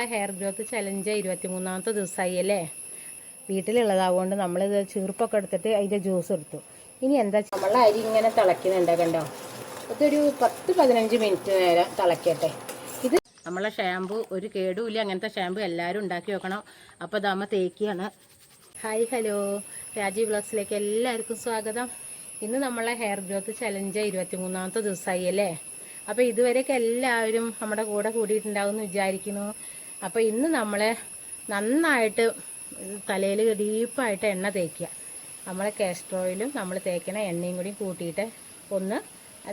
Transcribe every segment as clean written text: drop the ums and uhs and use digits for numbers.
Hair growth challenge 23ാമത്തെ ദിവസമായി അല്ലേ. വീട്ടിലുള്ളതാവുകൊണ്ട് നമ്മളിത് ചീർപ്പൊക്കെ എടുത്തിട്ട് അതിൻ്റെ ജ്യൂസ് എടുത്തു. ഇനി എന്താ നമ്മളെ അരി ഇങ്ങനെ തിളയ്ക്കുന്നുണ്ട് കണ്ടോ. ഇതൊരു 10-15 മിനിറ്റ് നേരം തിളയ്ക്കട്ടെ. ഇത് നമ്മളെ ഷാമ്പു ഒരു കേടുമില്ല. അങ്ങനത്തെ ഷാമ്പു എല്ലാവരും ഉണ്ടാക്കി വെക്കണം. അപ്പോൾ ഇതാകുമ്പോൾ തേക്കിയാണ്. ഹായ് ഹലോ, രാജീവ് വ്ളോഗ്സിലേക്ക് എല്ലാവർക്കും സ്വാഗതം. ഇന്ന് നമ്മളെ ഹെയർ ഗ്രോത്ത് ചലഞ്ച് 23ാമത്തെ ദിവസമായി അല്ലേ. അപ്പോൾ ഇതുവരെയൊക്കെ എല്ലാവരും നമ്മുടെ കൂടെ കൂടിയിട്ടുണ്ടാവും എന്ന് വിചാരിക്കുന്നു. അപ്പോൾ ഇന്ന് നമ്മൾ നന്നായിട്ട് തലയിൽ ഡീപ്പായിട്ട് എണ്ണ തേക്കുക. നമ്മളെ കാസ്റ്റർ ഓയിലും നമ്മൾ തേക്കണ എണ്ണയും കൂടി കൂട്ടിയിട്ട് ഒന്ന്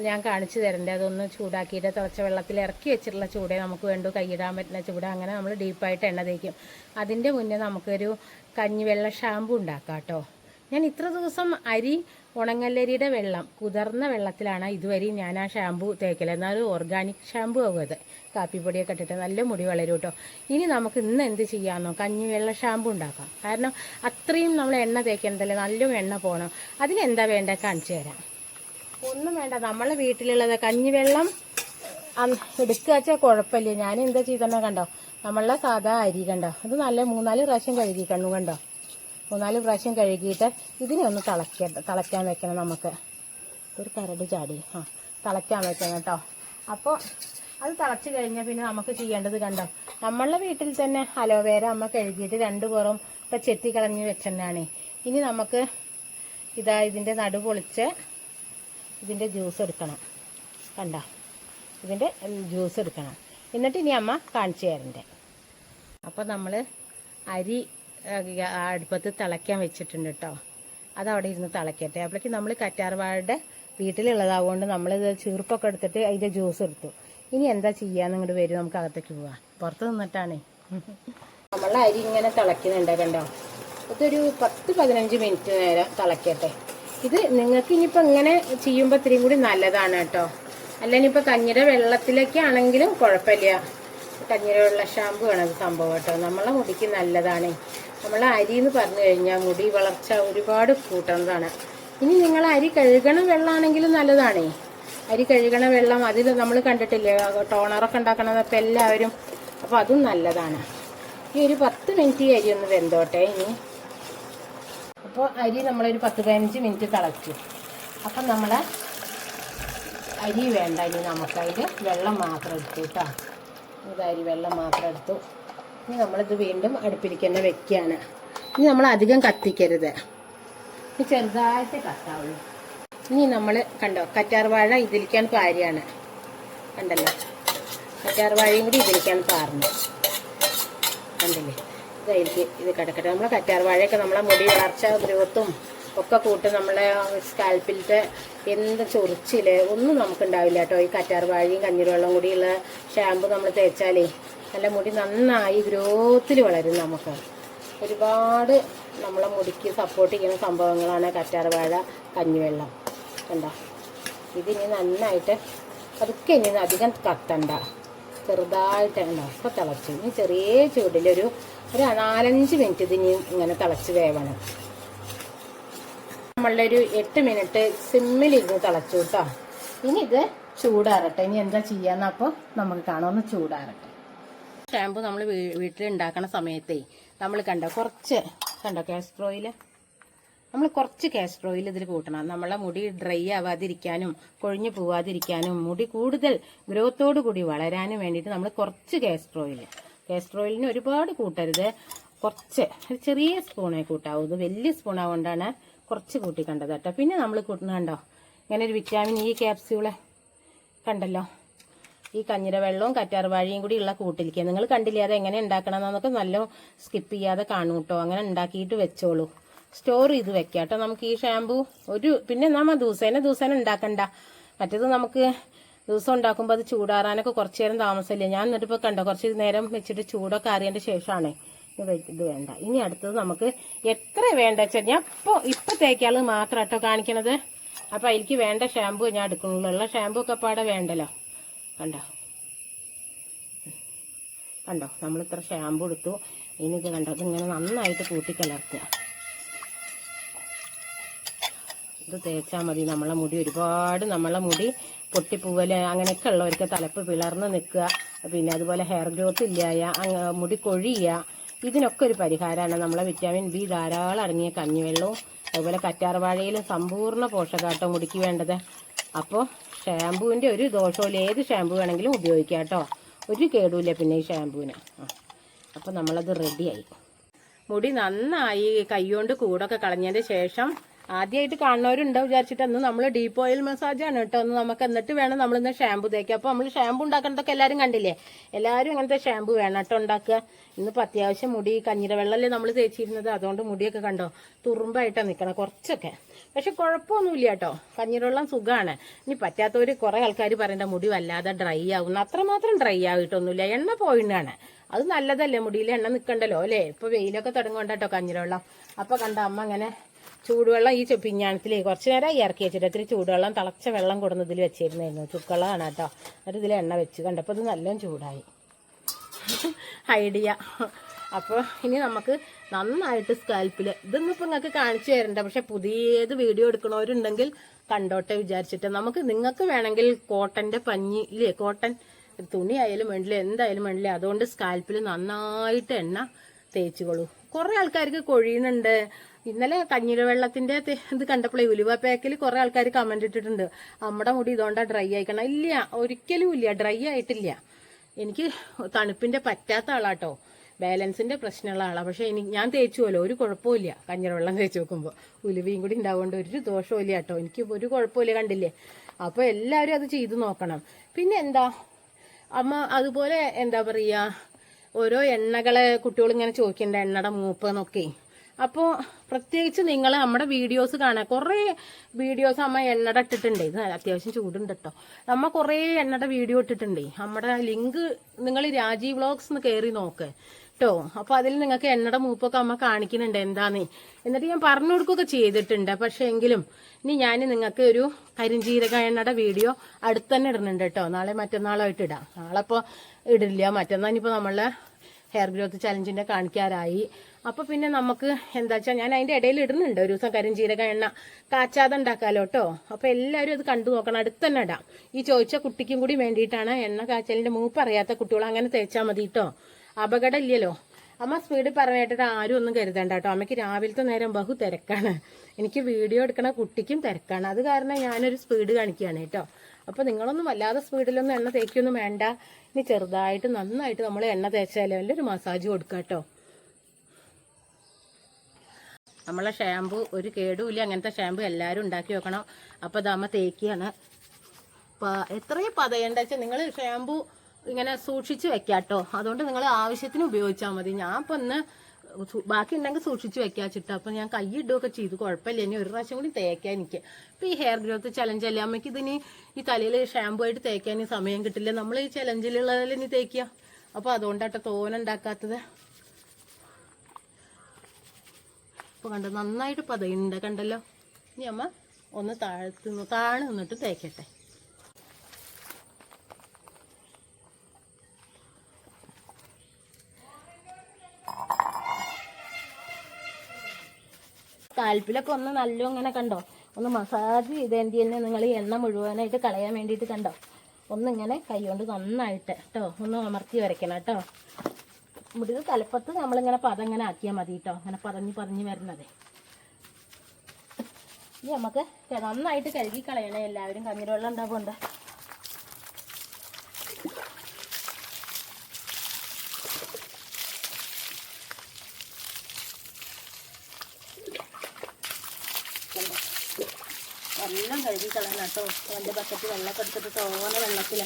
ഞാൻ കാണിച്ചു തരണ്ടേ. അതൊന്ന് ചൂടാക്കിയിട്ട് തിളച്ച വെള്ളത്തിൽ ഇറക്കി വെച്ചിട്ടുള്ള ചൂടേ നമുക്ക് വേണ്ടു, കൈയിടാൻ പറ്റുന്ന ചൂട്. അങ്ങനെ നമ്മൾ ഡീപ്പായിട്ട് എണ്ണ തേക്കും. അതിൻ്റെ മുന്നേ നമുക്കൊരു കഞ്ഞിവെള്ള ഷാമ്പു ഉണ്ടാക്കാം കേട്ടോ. ഞാൻ ഇത്ര ദിവസം ഉണങ്ങല്ലരിയുടെ വെള്ളം കുതിർന്ന വെള്ളത്തിലാണ് ഇതുവരെ ഞാൻ ആ ഷാമ്പു തേക്കൽ. എന്നാലും ഓർഗാനിക് ഷാമ്പു ആവും അത്. കാപ്പിപ്പൊടിയൊക്കെ ഇട്ടിട്ട് നല്ല മുടി വളരും കേട്ടോ. ഇനി നമുക്ക് ഇന്ന് എന്ത് ചെയ്യാമെന്നോ, കഞ്ഞിവെള്ള ഷാമ്പു ഉണ്ടാക്കാം. കാരണം അത്രയും നമ്മൾ എണ്ണ തേക്കേണ്ടതല്ലേ, നല്ല എണ്ണ പോകണം. അതിനെന്താ വേണ്ട കാണിച്ചു തരാം. ഒന്നും വേണ്ട, നമ്മളെ വീട്ടിലുള്ളത് കഞ്ഞിവെള്ളം എടുക്കുക വെച്ചാൽ കുഴപ്പമില്ല. ഞാൻ എന്താ ചെയ്തെന്നാ കണ്ടോ, നമ്മളെ സാധാ അരി കണ്ടോ, അത് നല്ല 3-4 പ്രാവശ്യം കഴുകി കണ്ടോ. 3-4 പ്രാവശ്യം കഴുകിയിട്ട് ഇതിനെ ഒന്ന് തിളയ്ക്കാൻ വെക്കണം. നമുക്ക് ഒരു കരട് ചാടി തിളയ്ക്കാൻ വെക്കണം കേട്ടോ. അപ്പോൾ അത് തിളച്ച് കഴിഞ്ഞാൽ പിന്നെ നമുക്ക് ചെയ്യേണ്ടത് കണ്ടോ, നമ്മളുടെ വീട്ടിൽ തന്നെ അലോവേര അമ്മ കഴുകിയിട്ട് 2 പുറം ഇപ്പം ചെത്തി കളഞ്ഞ് വെച്ചെന്നാണ്. ഇനി നമുക്ക് ഇതിൻ്റെ നടു പൊളിച്ച് ഇതിൻ്റെ ജ്യൂസ് എടുക്കണം. കണ്ടോ, ഇതിൻ്റെ ജ്യൂസ് എടുക്കണം. എന്നിട്ട് ഇനി അമ്മ കാണിച്ചു തരണ്ടേ. അപ്പോൾ നമ്മൾ അരി അടുപ്പത്ത് തിളയ്ക്കാൻ വെച്ചിട്ടുണ്ട് കേട്ടോ. അതവിടെ ഇരുന്ന് തിളയ്ക്കട്ടെ. അപ്പോഴേക്കും നമ്മൾ കറ്റാർവാഴയുടെ വീട്ടിലുള്ളതാവുകൊണ്ട് നമ്മളിത് ചീർപ്പൊക്കെ എടുത്തിട്ട് അതിൻ്റെ ജ്യൂസ് എടുത്തു. ഇനി എന്താ ചെയ്യാന്ന് ഇങ്ങോട്ട് വരും, നമുക്ക് അകത്തേക്ക് പോവാം. പുറത്ത് നിന്നിട്ടാണേ. നമ്മളെ അരി ഇങ്ങനെ തിളയ്ക്കുന്നുണ്ട് കണ്ടോ. ഇതൊരു 10-15 മിനിറ്റ് നേരം തിളയ്ക്കട്ടെ. ഇത് നിങ്ങൾക്ക് ഇനിയിപ്പോൾ ഇങ്ങനെ ചെയ്യുമ്പോൾ ഇത്തിരിയും കൂടി നല്ലതാണ് കേട്ടോ. അല്ല ഇനിയിപ്പോൾ കഞ്ഞിയുടെ വെള്ളത്തിലൊക്കെ ആണെങ്കിലും കുഴപ്പമില്ല. കഞ്ഞിയുടെ വെള്ള ഷാമ്പു ആണ് അത് സംഭവം കേട്ടോ. നമ്മളെ മുടിക്ക് നല്ലതാണ്. നമ്മളെ അരി എന്ന് പറഞ്ഞു കഴിഞ്ഞാൽ മുടി വളർച്ച ഒരുപാട് കൂട്ടുന്നതാണ്. ഇനി നിങ്ങൾ അരി കഴുകണ വെള്ളമാണെങ്കിലും നല്ലതാണേ. അരി കഴുകണ വെള്ളം അതിൽ നമ്മൾ കണ്ടിട്ടില്ലേ, ടോണറൊക്കെ ഉണ്ടാക്കണതൊക്കെ എല്ലാവരും. അപ്പോൾ അതും നല്ലതാണ്. ഈ ഒരു 10 മിനിറ്റ് അരി ഒന്ന് വെന്തോട്ടെ. ഇനി അപ്പോൾ അരി നമ്മളൊരു 10-15 മിനിറ്റ് തിളച്ചു. അപ്പം നമ്മളെ അരി വേണ്ട, ഇനി നമുക്കതിൽ വെള്ളം മാത്രം എടുത്തു കേട്ടോ. അരി വെള്ളം മാത്രം എടുത്തു. ഇനി നമ്മളിത് വീണ്ടും അടുപ്പിലേക്ക് തന്നെ വെക്കുകയാണ്. ഇനി നമ്മൾ അധികം കത്തിക്കരുത്, ചെറുതായിട്ട് കത്താവുള്ളൂ. ഇനി നമ്മൾ കണ്ടോ, കറ്റാർവാഴ ഇതിലേക്കാണ് പാരിയാണ് കണ്ടല്ലോ. കറ്റാർവാഴയും കൂടി ഇതിലേക്കാണ് പാർന്നു കണ്ടില്ലേ. ഇതായിരിക്കും ഇത് കിടക്കട്ടെ. നമ്മളെ കറ്റാർവാഴയൊക്കെ നമ്മളെ മുടി വളർച്ച ഗ്രോത്തും ഒക്കെ കൂട്ടും. നമ്മളെ സ്കാൽപ്പിലത്തെ എന്ത് ചൊറിച്ചില് ഒന്നും നമുക്കുണ്ടാവില്ല കേട്ടോ. ഈ കറ്റാർവാഴയും കഞ്ഞിവെള്ളം കൂടിയുള്ള ഷാമ്പു നമ്മൾ തേച്ചാലേ നല്ല മുടി നന്നായി ഗ്രോത്തിൽ വളരും. നമുക്ക് ഒരുപാട് നമ്മളെ മുടിക്ക് സപ്പോർട്ട് ചെയ്യുന്ന സംഭവങ്ങളാണ് കറ്റാർവാഴ, കഞ്ഞിവെള്ളം. കണ്ടോ, ഇതിനി നന്നായിട്ട് അതൊക്കെ ഇനി അധികം കത്തണ്ട, ചെറുതായിട്ട് ഉണ്ടോ. ഇപ്പോൾ തിളച്ചു. ഇനി ചെറിയ ചൂടിലൊരു 4-5 മിനിറ്റ് ഇതിനി ഇങ്ങനെ തിളച്ച് വേവണം. നമ്മളൊരു 8 മിനിറ്റ് സിമ്മിലിരുന്ന് തിളച്ചു കേട്ടോ. ഇനി ഇത് ചൂടാറട്ടെ. ഇനി എന്താ ചെയ്യാന്ന് അപ്പോൾ നമുക്ക് കാണാം. ഒന്ന് ചൂടാറട്ടെ. ഷാമ്പു നമ്മൾ വീട്ടിൽ ഉണ്ടാക്കണ സമയത്തേ നമ്മൾ കുറച്ച് കാസ്റ്റർ ഓയിൽ, നമ്മൾ കുറച്ച് കാസ്റ്റർ ഓയിൽ ഇതിൽ കൂട്ടണം. നമ്മളെ മുടി ഡ്രൈ ആവാതിരിക്കാനും കൊഴിഞ്ഞു പോവാതിരിക്കാനും മുടി കൂടുതൽ ഗ്രോത്തോടു കൂടി വളരാനും വേണ്ടിയിട്ട് നമ്മൾ കുറച്ച് കാസ്റ്റർ ഓയിലിന് ഒരുപാട് കൂട്ടരുത്. കുറച്ച് ചെറിയ സ്പൂണേ കൂട്ടാവൂ. ഇത് വലിയ സ്പൂൺ ആവുകൊണ്ടാണ് കുറച്ച് കൂട്ടി കണ്ടത് കേട്ടോ. പിന്നെ നമ്മൾ കൂട്ടുന്ന കണ്ടോ, ഇങ്ങനെ ഒരു വിറ്റാമിൻ ഇ ക്യാപ്സ്യൂള് കണ്ടല്ലോ. ഈ കഞ്ഞിര വെള്ളവും കറ്റാർവാഴയും കൂടി ഉള്ള കൂട്ടിലേക്ക് നിങ്ങൾ കണ്ടില്ലേ. അത് എങ്ങനെ ഉണ്ടാക്കണം എന്നൊക്കെ നല്ല സ്കിപ്പ് ചെയ്യാതെ കാണും കേട്ടോ. അങ്ങനെ ഉണ്ടാക്കിയിട്ട് വെച്ചോളൂ, സ്റ്റോർ ചെയ്ത് വെക്കാം കേട്ടോ. നമുക്ക് ഈ ഷാമ്പു പിന്നെ നമ്മൾ ദിവസേന ഉണ്ടാക്കണ്ട. മറ്റേത് നമുക്ക് ദിവസം ഉണ്ടാക്കുമ്പോൾ അത് ചൂടാറാനൊക്കെ കുറച്ച് നേരം താമസമില്ല. ഞാൻ എന്നിട്ടിപ്പോൾ കണ്ടോ കുറച്ച് നേരം വെച്ചിട്ട് ചൂടൊക്കെ അറിയേണ്ട ശേഷമാണ് ഇത് വേണ്ട. ഇനി അടുത്തത് നമുക്ക് എത്ര വേണ്ട വെച്ചാൽ ഞാൻ ഇപ്പം തേക്കാൾ മാത്രം കേട്ടോ കാണിക്കണത്. അപ്പം അതിലേക്ക് വേണ്ട ഷാമ്പു ഞാൻ എടുക്കുന്നുള്ളൂ. ഉള്ള ഷാമ്പു ഒക്കെ പാടെ വേണ്ടല്ലോ. കണ്ടോ നമ്മൾ ഇത്ര ഷാമ്പു എടുത്തു. ഇനി ഇത് കണ്ടോ, ഇതിങ്ങനെ നന്നായിട്ട് കൂട്ടിക്കലർത്തുക. ഇത് തേച്ചാൽ മതി. നമ്മളെ മുടി പൊട്ടിപ്പൂവല് അങ്ങനെയൊക്കെ ഉള്ളവർക്ക് തലപ്പ് പിളർന്ന് നിൽക്കുക, പിന്നെ അതുപോലെ ഹെയർ ഗ്രോത്ത് ഇല്ലായ, മുടി കൊഴിയുക, ഇതിനൊക്കെ ഒരു പരിഹാരമാണ് നമ്മളെ വിറ്റാമിൻ ബി ധാരാളം അടങ്ങിയ കഞ്ഞിവെള്ളവും അതുപോലെ കറ്റാർവാഴയിലും സമ്പൂർണ്ണ പോഷകാട്ടോ മുടിക്ക് വേണ്ടത്. അപ്പോൾ ഷാമ്പൂവിൻ്റെ ഒരു ദോഷമില്ല, ഏത് ഷാമ്പൂ വേണമെങ്കിലും ഉപയോഗിക്കാം കേട്ടോ, ഒരു കേടുമില്ല പിന്നെ ഈ ഷാമ്പൂവിന്. അപ്പോൾ നമ്മളത് റെഡിയായി. മുടി നന്നായി കൈകൊണ്ട് കൂടൊക്കെ കളഞ്ഞതിന് ശേഷം, ആദ്യമായിട്ട് കാണുന്നവരുണ്ടാവും വിചാരിച്ചിട്ട് അന്ന് നമ്മൾ ഡീപ്പ് ഓയിൽ മസാജാണ് കേട്ടോ, ഒന്ന് നമുക്ക് എന്നിട്ട് വേണം നമ്മളിന്ന് ഷാമ്പു തേക്കുക. അപ്പോൾ നമ്മൾ ഷാമ്പു ഉണ്ടാക്കുന്നതൊക്കെ എല്ലാവരും കണ്ടില്ലേ, എല്ലാവരും അങ്ങനത്തെ ഷാമ്പു വേണം കേട്ടോ ഉണ്ടാക്കുക. ഇന്നിപ്പോൾ അത്യാവശ്യം മുടി കഞ്ഞിര വെള്ളമല്ലേ നമ്മൾ തേച്ചിരുന്നത്, അതുകൊണ്ട് മുടിയൊക്കെ കണ്ടോ തുറുമ്പായിട്ടാണ് നിൽക്കണം കുറച്ചൊക്കെ. പക്ഷെ കുഴപ്പമൊന്നുമില്ല കേട്ടോ, കഞ്ഞിരവെള്ളം സുഖമാണ്. ഇനി പറ്റാത്തവർ കുറേ ആൾക്കാർ പറയേണ്ട മുടി വല്ലാതെ ഡ്രൈ ആവുന്നു, അത്രമാത്രം ഡ്രൈ ആയിട്ടൊന്നുമില്ല, എണ്ണ പോയിട്ടാണ്. അത് നല്ലതല്ലേ, മുടിയിൽ എണ്ണ നിൽക്കണ്ടല്ലോ അല്ലേ. ഇപ്പോൾ വെയിലൊക്കെ തുടങ്ങുകൊണ്ടോ കഞ്ഞിരവെള്ളം. അപ്പോൾ കണ്ട അമ്മ അങ്ങനെ ചൂടുവെള്ളം ഈ പിഞ്ഞാണത്തിലേ കുറച്ച് നേരം ഇറക്കി വെച്ചിട്ട് ഇത്തിരി ചൂടുവെള്ളം തിളച്ച വെള്ളം കൊടുന്നതിൽ വെച്ചിരുന്നായിരുന്നു, ചുക്കുവെള്ളമാണ് കേട്ടോ. എന്നിട്ട് ഇതിൽ എണ്ണ വെച്ച് കണ്ടപ്പോൾ ഇത് നല്ല ചൂടായി. ഐഡിയ. അപ്പോൾ ഇനി നമുക്ക് നന്നായിട്ട് സ്കാൽപ്പിൽ ഇതൊന്നും ഇപ്പം നിങ്ങൾക്ക് കാണിച്ചു തരണ്ട, പക്ഷെ പുതിയത് വീഡിയോ എടുക്കണവരുണ്ടെങ്കിൽ കണ്ടോട്ടെ വിചാരിച്ചിട്ട്. നിങ്ങൾക്ക് വേണമെങ്കിൽ കോട്ടൻ്റെ പഞ്ഞി ഇല്ലേ, കോട്ടൺ തുണി ആയാലും വേണ്ടില്ല, എന്തായാലും വേണ്ടില്ല, അതുകൊണ്ട് സ്കാൽപ്പിൽ നന്നായിട്ട് എണ്ണ തേച്ചുകൊള്ളൂ. കുറേ ആൾക്കാർക്ക് കൊഴിയുന്നുണ്ട്. ഇന്നലെ കഞ്ഞിര വെള്ളത്തിന്റെ ഇത് കണ്ടപ്പോഴേ ഉലുവ പാക്കിൽ കുറെ ആൾക്കാർ കമന്റ് ഇട്ടിട്ടുണ്ട്, നമ്മുടെ മുടി ഇതുകൊണ്ടാ ഡ്രൈ ആയിക്കണം. ഇല്ല, ഒരിക്കലും ഇല്ല, ഡ്രൈ ആയിട്ടില്ല. എനിക്ക് തണുപ്പിന്റെ പറ്റാത്ത ആളാട്ടോ, ബാലൻസിന്റെ പ്രശ്നമുള്ള ആളാണ്. പക്ഷെ ഞാൻ തേച്ചുമല്ലോ, ഒരു കുഴപ്പമില്ല. കഞ്ഞിര വെള്ളം തേച്ച് നോക്കുമ്പോൾ ഉലുവയും കൂടി ഉണ്ടാവുകൊണ്ട് ഒരു ദോഷമില്ല കേട്ടോ, എനിക്ക് ഒരു കുഴപ്പമില്ല, കണ്ടില്ലേ. അപ്പോൾ എല്ലാവരും അത് ചെയ്തു നോക്കണം. പിന്നെ എന്താ അമ്മ അതുപോലെ എന്താ പറയുക, ഓരോ എണ്ണകളെ കുട്ടികൾ ഇങ്ങനെ ചോദിക്കണ്ട, എണ്ണയുടെ മൂപ്പ് എന്നൊക്കെ. അപ്പോൾ പ്രത്യേകിച്ച് നിങ്ങൾ നമ്മുടെ വീഡിയോസ് കാണാം, കുറേ വീഡിയോസ് അമ്മ എണ്ണയുടെ ഇട്ടിട്ടുണ്ട്. ഇത് അത്യാവശ്യം ചൂടുണ്ട് കേട്ടോ. നമ്മ കുറേ എണ്ണയുടെ വീഡിയോ ഇട്ടിട്ടുണ്ട്. നമ്മുടെ ലിങ്ക് നിങ്ങൾ രാജീവ് വ്ളോഗ്സ് എന്ന് കയറി നോക്ക് കേട്ടോ. അപ്പോൾ അതിൽ നിങ്ങൾക്ക് എണ്ണയുടെ മൂപ്പൊക്കെ അമ്മ കാണിക്കുന്നുണ്ട് എന്താന്ന്. എന്നിട്ട് ഞാൻ പറഞ്ഞു കൊടുക്കുകയൊക്കെ ചെയ്തിട്ടുണ്ട്. പക്ഷേ എങ്കിലും ഇനി ഞാൻ നിങ്ങൾക്ക് ഒരു കരിഞ്ജീരക എണ്ണയുടെ വീഡിയോ അടുത്ത് തന്നെ ഇടുന്നുണ്ട് കേട്ടോ. നാളെ മറ്റന്നാളായിട്ട് ഇടാം. നാളെ ഇപ്പോൾ ഇടില്ല, മറ്റന്നാൾ ഇനിയിപ്പോൾ നമ്മളെ ഹെയർ ഗ്രോത്ത് ചലഞ്ചിൻ്റെ കാണിക്കാറായി. അപ്പോൾ പിന്നെ നമുക്ക് എന്താ വെച്ചാൽ ഞാൻ അതിൻ്റെ ഇടയിൽ ഇടുന്നുണ്ട് ഒരു ദിവസം കരിഞ്ജീരക എണ്ണ കാച്ചാതെ ഉണ്ടാക്കാമല്ലോ കേട്ടോ. അപ്പോൾ എല്ലാവരും അത് കണ്ടു നോക്കണം, അടുത്ത് തന്നെ ഇടാം. ഈ ചോദിച്ച കുട്ടിക്കും കൂടി വേണ്ടിയിട്ടാണ്. എണ്ണ കാച്ചലിൻ്റെ മൂപ്പ് അറിയാത്ത കുട്ടികൾ അങ്ങനെ തേച്ചാൽ മതി കേട്ടോ, അപകടം ഇല്ലല്ലോ. അമ്മ സ്പീഡ് പറഞ്ഞിട്ട് ആരും ഒന്നും കരുതണ്ട കേട്ടോ. അമ്മയ്ക്ക് രാവിലത്തെ നേരം ബഹു തിരക്കാണ്, എനിക്ക് വീഡിയോ എടുക്കണ കുട്ടിക്കും തിരക്കാണ്. അത് കാരണം ഞാനൊരു സ്പീഡ് കാണിക്കുകയാണ് കേട്ടോ. അപ്പോൾ നിങ്ങളൊന്നും വല്ലാതെ സ്പീഡിലൊന്നും എണ്ണ തേക്കൊന്നും വേണ്ട. ഇനി ചെറുതായിട്ട് നന്നായിട്ട് നമ്മൾ എണ്ണ തേച്ചാലോ നല്ലൊരു മസാജ് കൊടുക്കാം കേട്ടോ. നമ്മളെ ഷാമ്പു ഒരു കേടുമില്ല, അങ്ങനത്തെ ഷാമ്പു എല്ലാവരും ഉണ്ടാക്കി വെക്കണം. അപ്പോൾ ഇതാകുമ്പോൾ തേക്കിയാണ്. എത്രയും പതയേണ്ട വെച്ചാൽ നിങ്ങൾ ഷാമ്പു ഇങ്ങനെ സൂക്ഷിച്ച് വെക്കാം കേട്ടോ. അതുകൊണ്ട് നിങ്ങൾ ആവശ്യത്തിന് ഉപയോഗിച്ചാൽ മതി. ഞാൻ ഇപ്പം ഒന്ന് ബാക്കി ഉണ്ടെങ്കിൽ സൂക്ഷിച്ച് വെക്കാൻ ചിട്ടോ. അപ്പം ഞാൻ കൈ ഇടുകയൊക്കെ ചെയ്തു, കുഴപ്പമില്ല. ഇനി ഒരു പ്രാവശ്യം കൂടി തേക്കാൻ എനിക്ക്. ഇപ്പം ഈ ഹെയർ ഗ്രോത്ത് ചലഞ്ച് അല്ലേ അമ്മയ്ക്ക്, ഇതിന് ഈ തലയിൽ ഷാമ്പു ആയിട്ട് തേക്കാൻ സമയം കിട്ടില്ല. നമ്മൾ ഈ ചലഞ്ചിലുള്ളതിൽ ഇനി തേക്കുക. അപ്പോൾ അതുകൊണ്ടാട്ടോ തോനുണ്ടാക്കാത്തത്. അപ്പോൾ കണ്ടോ നന്നായിട്ട് പതയുണ്ട് കണ്ടല്ലോ. ഇനി അമ്മ ഒന്ന് താഴെ നിന്നിട്ട് തേക്കട്ടെ. സ്കാൽപ്പിലൊക്കെ ഒന്ന് നല്ല ഇങ്ങനെ കണ്ടോ ഒന്ന് മസാജ് ചെയ്തേണ്ടി തന്നെ നിങ്ങൾ ഈ എണ്ണ മുഴുവനായിട്ട് കളയാൻ വേണ്ടിയിട്ട് കണ്ടോ ഒന്നിങ്ങനെ കൈ കൊണ്ട് നന്നായിട്ട് കേട്ടോ ഒന്ന് അമർത്തി വരയ്ക്കണം കേട്ടോ. മുടി തലപ്പത്ത് നമ്മളിങ്ങനെ പതം ഇങ്ങനെ ആക്കിയാൽ മതി കേട്ടോ, അങ്ങനെ പതഞ്ഞ് വരുന്നത്. ഇനി നമുക്ക് നന്നായിട്ട് കഴുകി കളയണേ എല്ലാവരും, കഞ്ഞിരവെള്ളം ഉണ്ടാവുകൊണ്ട്. എല്ലാം കഴുകി കളയണം കേട്ടോ. എൻ്റെ ബക്കറ്റ് വെള്ളമൊക്കെ എടുത്തിട്ട് തോന വെള്ളത്തിൽ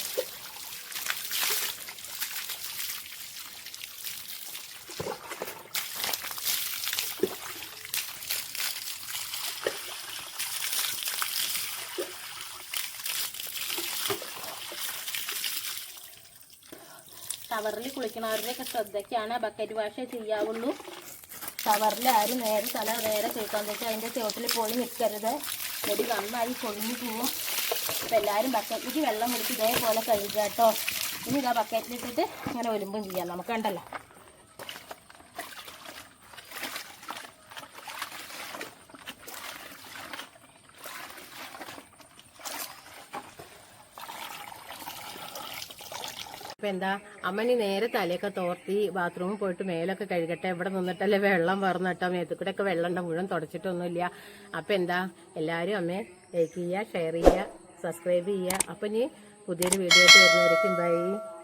ഷവറിൽ കുളിക്കണവരുടെയൊക്കെ ശ്രദ്ധയ്ക്കാണ് ബക്കറ്റ് വാഷേ ചെയ്യാവുള്ളൂ. ഷവറിൽ ആരും നേരെ തേക്കാൻ വെച്ചാൽ അതിൻ്റെ ചുവട്ടിൽ പോയി നിൽക്കരുത്, മുടി നന്നായി പൊളിഞ്ഞു പോവും. അപ്പം എല്ലാവരും ബക്കറ്റിലേക്ക് വെള്ളം എടുത്ത് ഇതേപോലെ കഴുകുക കേട്ടോ. ഇനി ഇതാ ബക്കറ്റിലിട്ടിട്ട് ഇങ്ങനെ ഒലുമ്പും ചെയ്യാം, നമുക്ക് കണ്ടല്ലോ. അപ്പം എന്താ അമ്മനി നേരെ തലയൊക്കെ തോർത്തി ബാത്റൂമിൽ പോയിട്ട് മേലൊക്കെ കഴുകട്ടെ. ഇവിടെ നിന്നിട്ടല്ലേ വെള്ളം വറന്നിട്ടോ, മേത്തുകൂടെ ഒക്കെ വെള്ളം ഉണ്ട്, മുഴുവൻ തുടച്ചിട്ടൊന്നുമില്ല. അപ്പം എന്താ എല്ലാവരും അമ്മയെ ലൈക്ക് ചെയ്യുക, ഷെയർ ചെയ്യുക, സബ്സ്ക്രൈബ് ചെയ്യുക. അപ്പം ഇനി പുതിയൊരു വീഡിയോ ആയിട്ട് വരുന്നതായിരിക്കും. ബൈ.